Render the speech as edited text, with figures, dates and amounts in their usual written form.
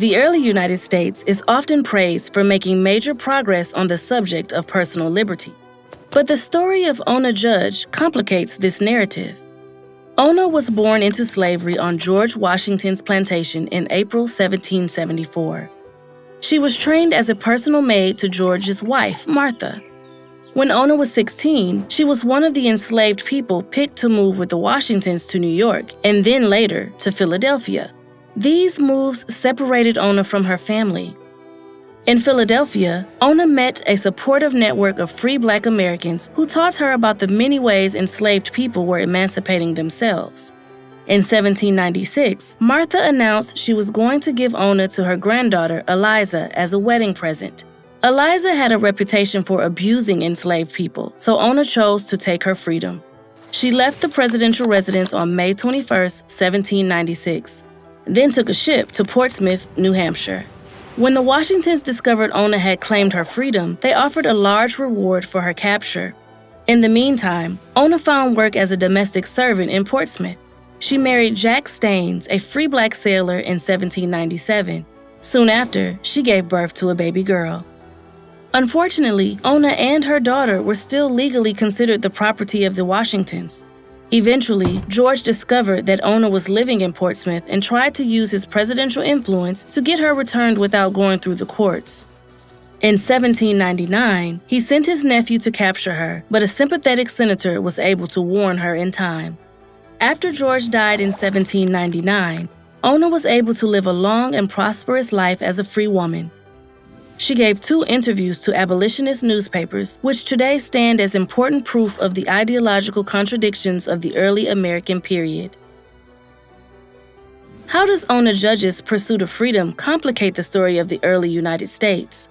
The early United States is often praised for making major progress on the subject of personal liberty. But the story of Ona Judge complicates this narrative. Ona was born into slavery on George Washington's plantation in April 1774. She was trained as a personal maid to George's wife, Martha. When Ona was 16, she was one of the enslaved people picked to move with the Washingtons to New York and then later to Philadelphia. These moves separated Ona from her family. In Philadelphia, Ona met a supportive network of free Black Americans who taught her about the many ways enslaved people were emancipating themselves. In 1796, Martha announced she was going to give Ona to her granddaughter, Eliza, as a wedding present. Eliza had a reputation for abusing enslaved people, so Ona chose to take her freedom. She left the presidential residence on May 21, 1796, then took a ship to Portsmouth, New Hampshire. When the Washingtons discovered Ona had claimed her freedom, they offered a large reward for her capture. In the meantime, Ona found work as a domestic servant in Portsmouth. She married Jack Staines, a free Black sailor, in 1797. Soon after, she gave birth to a baby girl. Unfortunately, Ona and her daughter were still legally considered the property of the Washingtons. Eventually, George discovered that Ona was living in Portsmouth and tried to use his presidential influence to get her returned without going through the courts. In 1799, he sent his nephew to capture her, but a sympathetic senator was able to warn her in time. After George died in 1799, Ona was able to live a long and prosperous life as a free woman. She gave 2 interviews to abolitionist newspapers, which today stand as important proof of the ideological contradictions of the early American period. How does Ona Judge's pursuit of freedom complicate the story of the early United States?